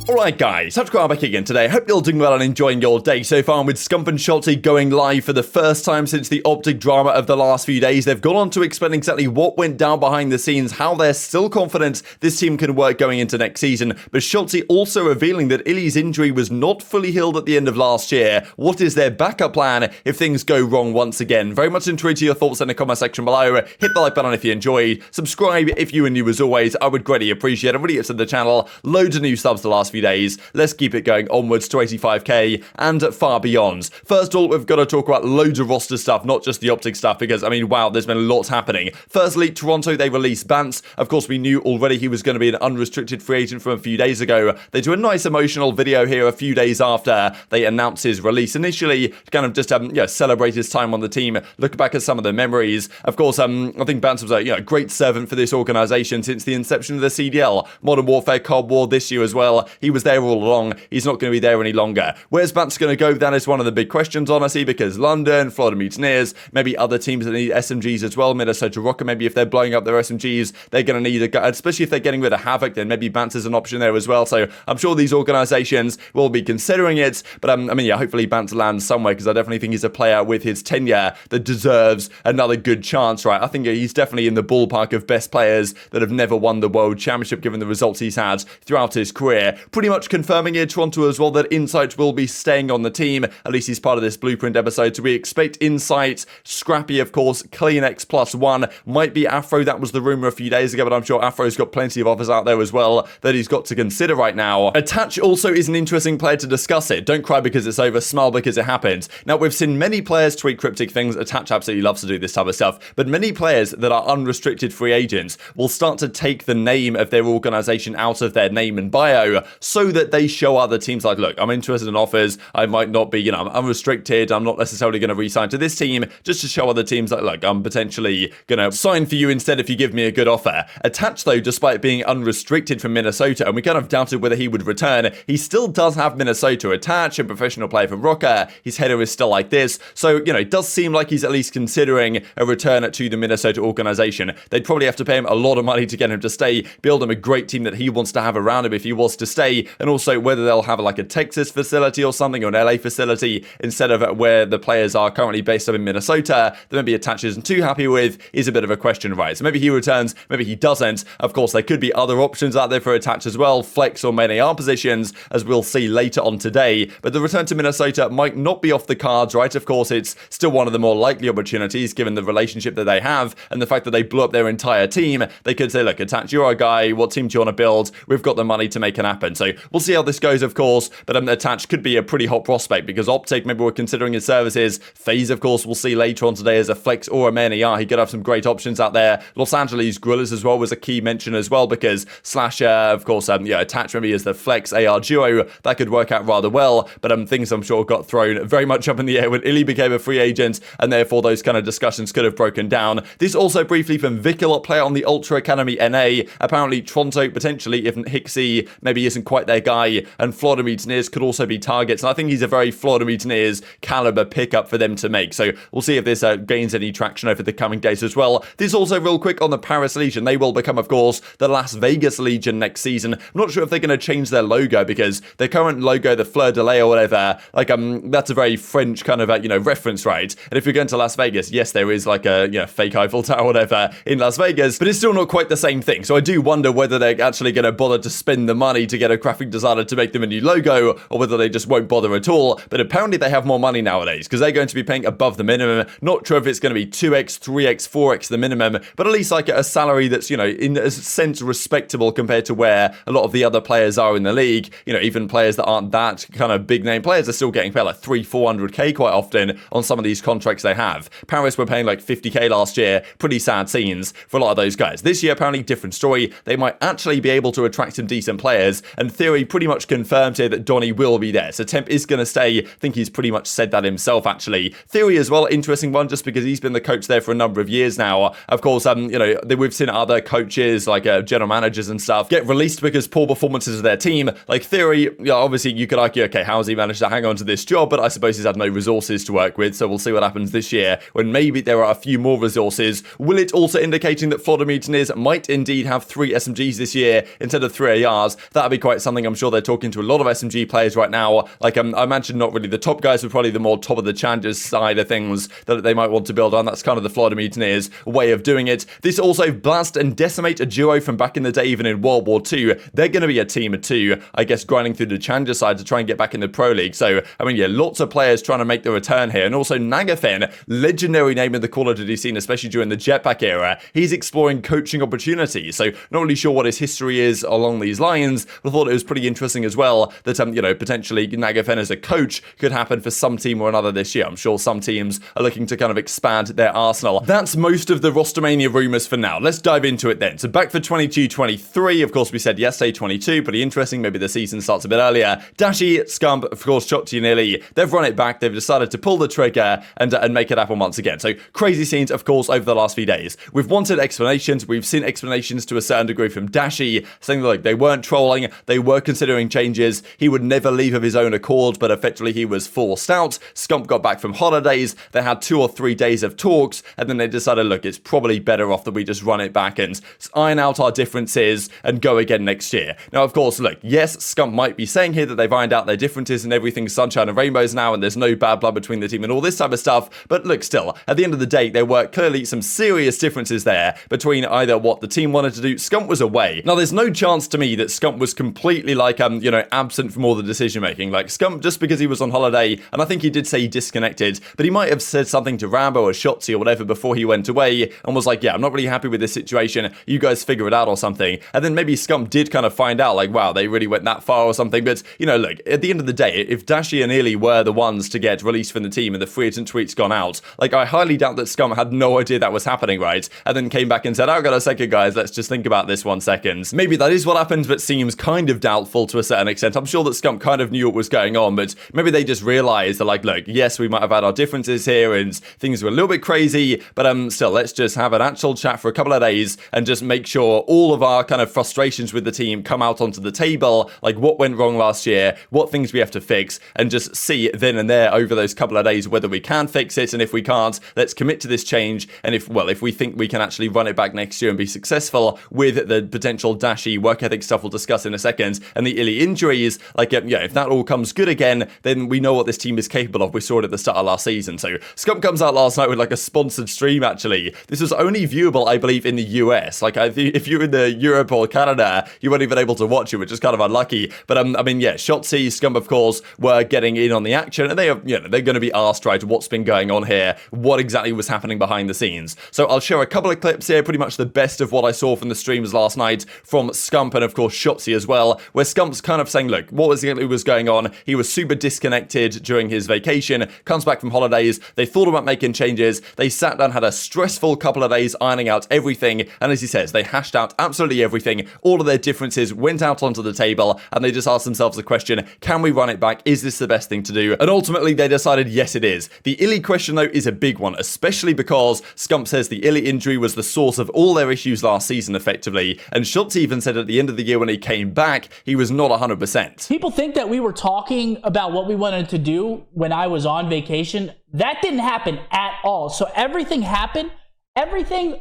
Alright guys, TacticalRab back again today. Hope you're all doing well and enjoying your day so far. With Scump and iLLeY going live for the first time since the OpTic drama of the last few days, they've gone on to explain exactly what went down behind the scenes, how they're still confident this team can work going into next season, but iLLeY also revealing that iLLeY's injury was not fully healed at the end of last year. What is their backup plan if things go wrong once again? Very much intrigued to your thoughts in the comment section below. Hit the like button if you enjoyed, subscribe if you are new as always, I would greatly appreciate it. Really it's to the channel, loads of new subs the last few days. Let's keep it going onwards to 85k and far beyond. First of all, we've got to talk about loads of roster stuff, not just the OpTic stuff, because, I mean, wow, there's been lots happening. Firstly, Toronto, they released Bance. Of course, we knew already he was going to be an unrestricted free agent from a few days ago. They do a nice emotional video here a few days after they announced his release. Initially, to kind of just, celebrate his time on the team, look back at some of the memories. Of course, I think Bance was a great servant for this organization since the inception of the CDL. Modern Warfare, Cold War this year as well. He was there all along. He's not going to be there any longer. Where's Bance going to go? That is one of the big questions, honestly, because London, Florida Mutineers, maybe other teams that need SMGs as well, Minnesota Rocket, maybe if they're blowing up their SMGs, they're going to need a guy, especially if they're getting rid of Havoc, then maybe Bance is an option there as well. So I'm sure these organizations will be considering it, but hopefully Bance lands somewhere, because I definitely think he's a player with his tenure that deserves another good chance, right? I think he's definitely in the ballpark of best players that have never won the World Championship, given the results he's had throughout his career. Pretty much confirming here, Toronto as well, that Insight will be staying on the team. At least he's part of this blueprint episode. So we expect Insight, Scrappy, of course, CleanX +1, might be Afro. That was the rumor a few days ago, but I'm sure Afro's got plenty of offers out there as well that he's got to consider right now. Attach also is an interesting player to discuss it. Don't cry because it's over, smile because it happened. Now, we've seen many players tweet cryptic things. Attach absolutely loves to do this type of stuff, but many players that are unrestricted free agents will start to take the name of their organization out of their name and bio so that they show other teams like, look, I'm interested in offers. I might not be, I'm unrestricted. I'm not necessarily going to re-sign to this team, just to show other teams that, look, I'm potentially going to sign for you instead if you give me a good offer. Attach, though, despite being unrestricted from Minnesota, and we kind of doubted whether he would return, he still does have Minnesota attached, a professional player from Rocker. His header is still like this. So, it does seem like he's at least considering a return to the Minnesota organization. They'd probably have to pay him a lot of money to get him to stay, build him a great team that he wants to have around him if he was to stay, and also whether they'll have like a Texas facility or something, or an LA facility instead of where the players are currently based up in Minnesota, that maybe Attach isn't too happy with, is a bit of a question, right? So maybe he returns, maybe he doesn't. Of course, there could be other options out there for Attach as well, flex or main AR positions, as we'll see later on today, but the return to Minnesota might not be off the cards, right? Of course, it's still one of the more likely opportunities given the relationship that they have and the fact that they blew up their entire team. They could say, look, Attach, you're our guy, what team do you want to build? We've got the money to make it happen. So we'll see how this goes, of course, but Attach could be a pretty hot prospect because OpTic, maybe we're considering his services. FaZe, of course, we'll see later on today as a flex or a main AR. He could have some great options out there. Los Angeles Gorillas as well was a key mention as well because Slasher, of course, Attach maybe as the flex AR duo. That could work out rather well, but things I'm sure got thrown very much up in the air when iLLeY became a free agent, and therefore those kind of discussions could have broken down. This also briefly from Vickel, player on the Ultra Academy NA. Apparently Toronto, potentially, if Hicksy maybe isn't quite their guy, and Florida Mutineers could also be targets, and I think he's a very Florida Mutineers caliber pickup for them to make. So we'll see if this gains any traction over the coming days as well. This also real quick on the Paris Legion. They will become, of course, the Las Vegas Legion next season. I'm not sure if they're going to change their logo because their current logo, the fleur de lis or whatever, that's a very French kind of reference, right? And if you're going to Las Vegas, yes, there is like a fake Eiffel Tower or whatever in Las Vegas, but it's still not quite the same thing. So I do wonder whether they're actually going to bother to spend the money to get a graphic designer to make them a new logo, or whether they just won't bother at all. But apparently they have more money nowadays because they're going to be paying above the minimum. Not sure if it's going to be 2x, 3x, 4x the minimum, but at least like a salary that's, in a sense respectable compared to where a lot of the other players are in the league. Even players that aren't that kind of big name players are still getting paid like 300-400k quite often on some of these contracts they have. Paris were paying like 50k last year. Pretty sad scenes for a lot of those guys. This year, apparently different story. They might actually be able to attract some decent players, and Theory pretty much confirmed here that Donny will be there. So Temp is going to stay. I think he's pretty much said that himself, actually. Theory as well, interesting one, just because he's been the coach there for a number of years now. Of course, we've seen other coaches, like general managers and stuff, get released because poor performances of their team. Like Theory, obviously you could argue, okay, how has he managed to hang on to this job? But I suppose he's had no resources to work with, so we'll see what happens this year when maybe there are a few more resources. Will it also indicating that Florida Mutineers might indeed have 3 SMGs this year instead of 3 ARs? That'd be quite quite something. I'm sure they're talking to a lot of SMG players right now. Like, I imagine not really the top guys, but probably the more top of the challenges side of things that they might want to build on. That's kind of the Florida Mutineers way of doing it. This also Blast and Decimate, a duo from back in the day, even in World War II. They're going to be a team of two, I guess, grinding through the challenger side to try and get back in the Pro League. So, I mean, yeah, lots of players trying to make the return here. And also Nagafen, legendary name in the Call of Duty scene, especially during the Jetpack era. He's exploring coaching opportunities. So, not really sure what his history is along these lines, but I thought it was pretty interesting as well that, you know, potentially Nagafen as a coach could happen for some team or another this year. I'm sure some teams are looking to kind of expand their arsenal. That's most of the Rostermania rumors for now. Let's dive into it then. So back for 22-23, of course we said yesterday 22, pretty interesting. Maybe the season starts a bit earlier. Dashy, Scump, of course, Shotzi and iLLeY, they've run it back. They've decided to pull the trigger and make it happen once again. So crazy scenes, of course, over the last few days. We've wanted explanations. We've seen explanations to a certain degree from Dashy, saying like they weren't trolling, they were considering changes. He would never leave of his own accord, but effectively he was forced out. Scump got back from holidays. They had 2 or 3 days of talks, and then they decided, look, it's probably better off that we just run it back and iron out our differences and go again next year. Now, of course, look, yes, Scump might be saying here that they've ironed out their differences and everything's sunshine and rainbows now, and there's no bad blood between the team and all this type of stuff, but look, still, at the end of the day, there were clearly some serious differences there between either what the team wanted to do. Scump was away. Now, there's no chance to me that Scump was completely like, you know, absent from all the decision making. Like, Scump, just because he was on holiday, and I think he did say he disconnected, but he might have said something to Rambo or Shotzi or whatever before he went away and was like, yeah, I'm not really happy with this situation. You guys figure it out or something. And then maybe Scump did kind of find out, like, wow, they really went that far or something. But, you know, look, at the end of the day, if Dashy and iLLeY were the ones to get released from the team and the free agent tweets gone out, like, I highly doubt that Scump had no idea that was happening, right? And then came back and said, oh, got a second, guys, let's just think about this 1 second. Maybe that is what happened, but seems kind of doubtful to a certain extent. I'm sure that Scump kind of knew what was going on, but maybe they just realized that, like, look, yes, we might have had our differences here and things were a little bit crazy, but still, let's just have an actual chat for a couple of days and just make sure all of our kind of frustrations with the team come out onto the table, like what went wrong last year, what things we have to fix, and just see then and there over those couple of days whether we can fix it, and if we can't, let's commit to this change, and if we think we can actually run it back next year and be successful with the potential Dashy work ethic stuff we'll discuss in a second, and the iLLeY injuries, like, yeah, if that all comes good again, then we know what this team is capable of. We saw it at the start of last season. So Scump comes out last night with like a sponsored stream, actually. This was only viewable, I believe, in the US. Like, if you're in the Europe or Canada, you weren't even able to watch it, which is kind of unlucky. But I mean, yeah, Shotzi, Scump, of course, were getting in on the action, and they are, you know, they're going to be asked, right, what's been going on here, what exactly was happening behind the scenes. So I'll share a couple of clips here, pretty much the best of what I saw from the streams last night from Scump and, of course, Shotzi as well, where Scump's kind of saying, look, what was going on? He was super disconnected during his vacation, comes back from holidays, they thought about making changes, they sat down, had a stressful couple of days ironing out everything, and as he says, they hashed out absolutely everything, all of their differences went out onto the table, and they just asked themselves the question, can we run it back? Is this the best thing to do? And ultimately, they decided, yes, it is. The iLLeY question, though, is a big one, especially because Scump says the iLLeY injury was the source of all their issues last season, effectively, and Schultz even said at the end of the year when he came back, he was not 100%. People think that we were talking about what we wanted to do when I was on vacation. That didn't happen at all. So everything happened. Everything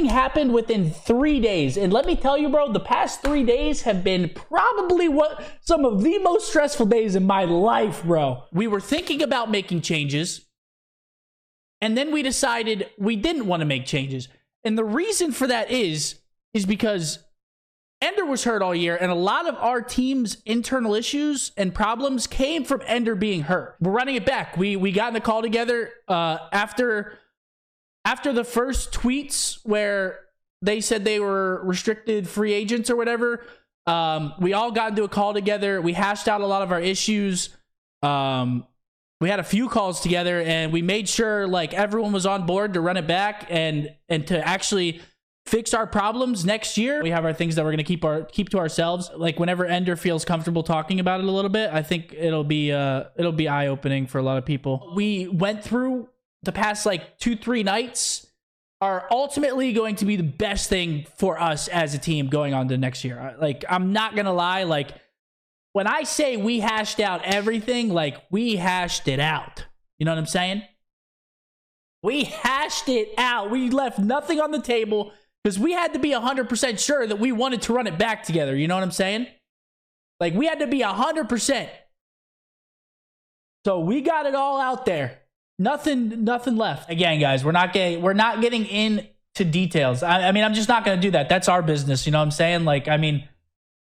happened within 3 days. And let me tell you, bro, the past 3 days have been probably some of the most stressful days in my life, bro. We were thinking about making changes, and then we decided we didn't want to make changes. And the reason for that is because Ender was hurt all year, and a lot of our team's internal issues and problems came from Ender being hurt. We're running it back. We got in a call together after the first tweets where they said they were restricted free agents or whatever. We all got into a call together. We hashed out a lot of our issues. We had a few calls together, and we made sure like everyone was on board to run it back and to actually fix our problems next year. We have our things that we're going to keep to ourselves. Like whenever Ender feels comfortable talking about it a little bit, I think it'll be eye-opening for a lot of people. We went through the past like 2-3 nights are ultimately going to be the best thing for us as a team going on to next year. Like, I'm not going to lie. Like, when I say we hashed out everything, like, we hashed it out. You know what I'm saying? We hashed it out. We left nothing on the table because we had to be 100% sure that we wanted to run it back together. You know what I'm saying? Like, we had to be 100%. So we got it all out there. Nothing left. Again, guys, we're not getting into details. I mean, I'm just not going to do that. That's our business. You know what I'm saying? Like, I mean,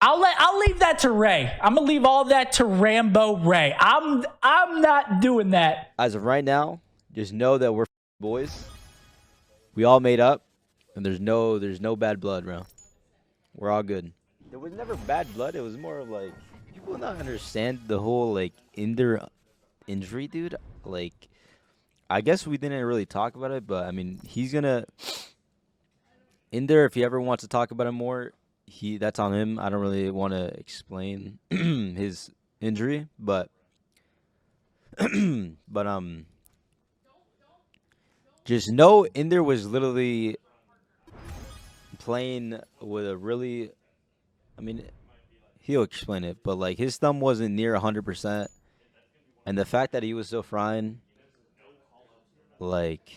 I'll leave that to Ray. I'm going to leave all that to Rambo Ray. I'm not doing that. As of right now, just know that we're boys. We all made up, and there's no bad blood, bro. We're all good. There was never bad blood. It was more of like, people not understand the whole like injury, dude. Like, I guess we didn't really talk about it, but I mean, he's gonna if he ever wants to talk about it more, that's on him. I don't really want to explain his injury, but just know Inder was literally playing with a really, I mean, he'll explain it, but like his thumb wasn't near 100%, and the fact that he was so frying, like,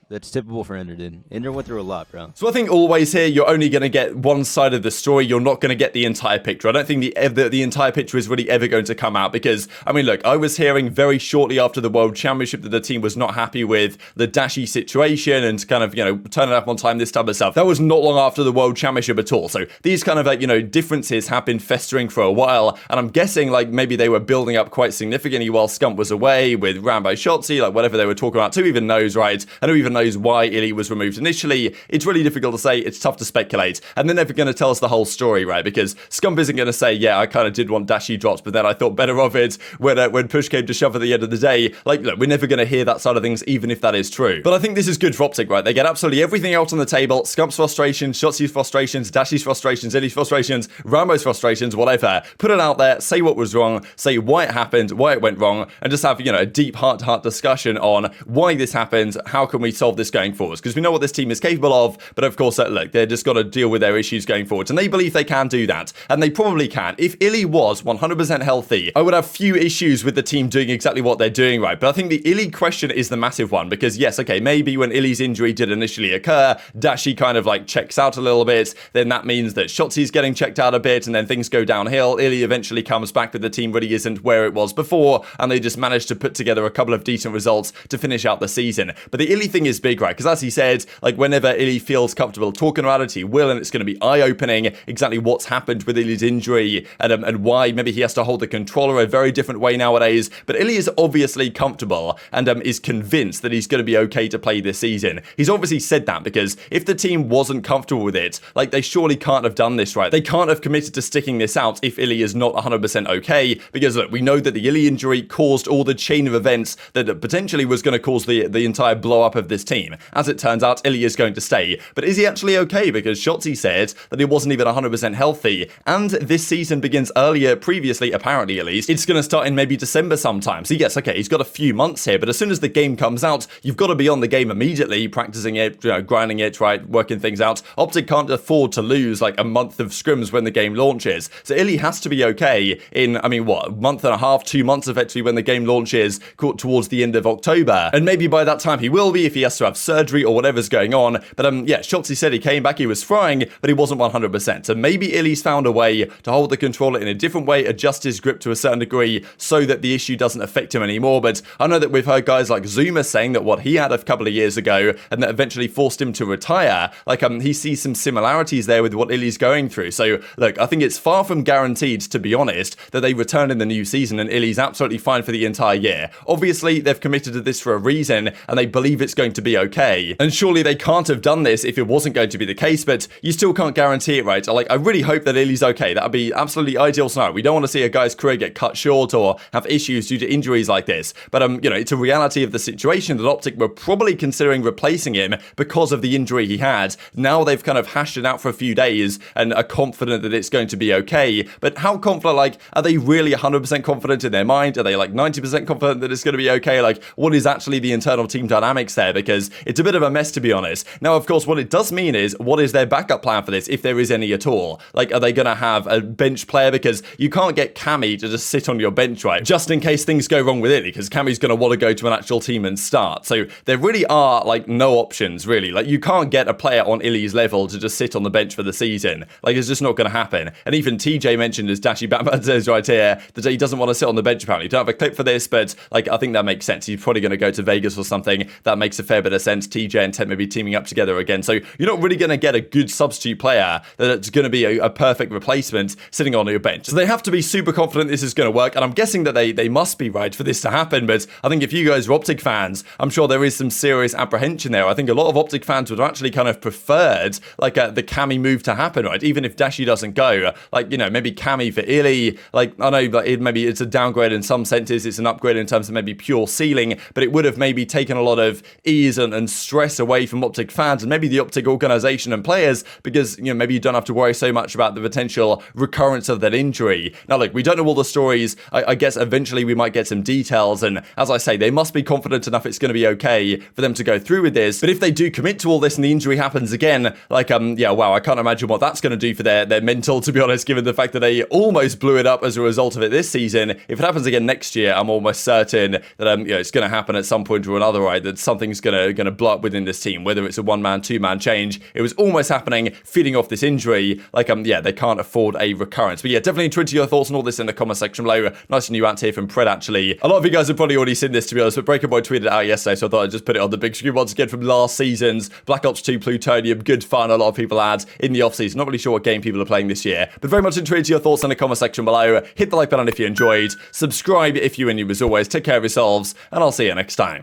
that's typical for Inder, dude. Inder went through a lot, bro. So I think always here, you're only going to get one side of the story. You're not going to get the entire picture. I don't think the entire picture is really ever going to come out because, I mean, look, I was hearing very shortly after the World Championship that the team was not happy with the Dashy situation and kind of, you know, turning up on time, this type of stuff. That was not long after the World Championship at all. So these kind of, like, you know, differences have been festering for a while. And I'm guessing, like, maybe they were building up quite significantly while Scump was away with Rambo Shotzi, like, whatever they were talking about. Who even knows, right? And who even knows why iLLeY was removed initially? It's really difficult to say. It's tough to speculate. And they're never going to tell us the whole story, right? Because Scump isn't going to say, yeah, I kind of did want Dashy drops, but then I thought better of it when push came to shove at the end of the day. Like, look, we're never going to hear that side of things, even if that is true. But I think this is good for OpTic, right? They get absolutely everything out on the table. Scump's frustrations, Shotzi's frustrations, Dashy's frustrations, iLLeY's frustrations, Rambo's frustrations, whatever. Put it out there, say what was wrong, say why it happened, why it went wrong, and just have, you know, a deep heart-to-heart discussion on why this happened, how can we solve this going forwards? Because we know what this team is capable of, but of course, look, they're just got to deal with their issues going forwards, and they believe they can do that, and they probably can. If iLLeY was 100% healthy, I would have few issues with the team doing exactly what they're doing, right? But I think the iLLeY question is the massive one, because yes, okay, maybe when iLLeY's injury did initially occur, Dashy kind of like checks out a little bit, then that means that Shotzi's getting checked out a bit, and then things go downhill. iLLeY eventually comes back, but the team really isn't where it was before, and they just managed to put together a couple of decent results to finish out the season. But the iLLeY thing is big, right? Because as he said, like, whenever iLLeY feels comfortable talking about it, he will, and it's going to be eye-opening exactly what's happened with iLLeY's injury and why maybe he has to hold the controller a very different way nowadays. But iLLeY is obviously comfortable and is convinced that he's going to be okay to play this season. He's obviously said that because if the team wasn't comfortable with it, like, they surely can't have done this, right? They can't have committed to sticking this out if iLLeY is not 100% okay, because look, we know that the iLLeY injury caused all the chain of events that potentially was going to cause the entire blow up of this team. As it turns out, iLLeY is going to stay. But is he actually okay? Because Shotzi said that he wasn't even 100% healthy, and this season begins earlier, previously, apparently at least. It's going to start in maybe December sometime. So yes, okay, he's got a few months here, but as soon as the game comes out, you've got to be on the game immediately, practicing it, you know, grinding it, right, working things out. OpTic can't afford to lose like a month of scrims when the game launches. So iLLeY has to be okay in, I mean, what, a month and a half, 2 months effectively when the game launches towards the end of October. And maybe by that time he will be if he has to have surgery or whatever's going on. But yeah, Shotzi said he came back, he was frying, but he wasn't 100%. So maybe iLLeY's found a way to hold the controller in a different way, adjust his grip to a certain degree so that the issue doesn't affect him anymore. But I know that we've heard guys like Zuma saying that what he had a couple of years ago and that eventually forced him to retire, like he sees some similarities there with what iLLeY's going through. So look, I think it's far from guaranteed, to be honest, that they return in the new season and iLLeY's absolutely fine for the entire year. Obviously, they've committed to this for a reason and they believe it's going to be okay. And surely they can't have done this if it wasn't going to be the case, but you still can't guarantee it, right? Like, I really hope that iLLeY's okay. That would be absolutely ideal scenario. We don't want to see a guy's career get cut short or have issues due to injuries like this. But, you know, it's a reality of the situation that OpTic were probably considering replacing him because of the injury he had. Now they've kind of hashed it out for a few days and are confident that it's going to be okay. But how confident, like, are they really 100% confident in their mind? Are they like 90% confident that it's going to be okay? Like, what is actually the internal team dynamics there? Because because it's a bit of a mess, to be honest. Now, of course, what it does mean is, what is their backup plan for this, if there is any at all? Like, are they going to have a bench player? Because you can't get Cammy to just sit on your bench, right? Just in case things go wrong with it, because Cammy's going to want to go to an actual team and start. So there really are, like, no options, really. Like, you can't get a player on iLLeY's level to just sit on the bench for the season. Like, it's just not going to happen. And even TJ mentioned, as Dashy Batman says right here, that he doesn't want to sit on the bench, apparently. Don't have a clip for this, but, like, I think that makes sense. He's probably going to go to Vegas or something. That makes a fair bit of sense. TJ and Ted maybe teaming up together again. So you're not really going to get a good substitute player that's going to be a perfect replacement sitting on your bench. So they have to be super confident this is going to work. And I'm guessing that they must be right for this to happen. But I think if you guys are OpTic fans, I'm sure there is some serious apprehension there. I think a lot of OpTic fans would have actually kind of preferred, like, the Cammy move to happen, right? Even if Dashy doesn't go, like, you know, maybe Cammy for iLLeY. Like, I know, like, maybe it's a downgrade in some senses. It's an upgrade in terms of maybe pure ceiling, but it would have maybe taken a lot of ease and stress away from OpTic fans and maybe the OpTic organization and players, because, you know, maybe you don't have to worry so much about the potential recurrence of that injury. Now, look, we don't know all the stories. I guess eventually we might get some details, and as I say, they must be confident enough it's going to be okay for them to go through with this. But if they do commit to all this and the injury happens again, like, yeah, wow, I can't imagine what that's going to do for their mental, to be honest, given the fact that they almost blew it up as a result of it this season. If it happens again next year, I'm almost certain that, you know, it's going to happen at some point or another, right? That something's going to blow up within this team, whether it's a one-man, two-man change. It was almost happening, feeding off this injury. Like, yeah, they can't afford a recurrence. But yeah, definitely tweet your thoughts on all this in the comment section below. Nice new out here from Pred, actually. A lot of you guys have probably already seen this, to be honest, but Breaker Boy tweeted it out yesterday, so I thought I'd just put it on the big screen once again from last season's Black Ops 2 Plutonium. Good fun, a lot of people had in the off-season. Not really sure what game people are playing this year, but very much intrigued to your thoughts in the comment section below. Hit the like button if you enjoyed. Subscribe if you're new as always. Take care of yourselves, and I'll see you next time.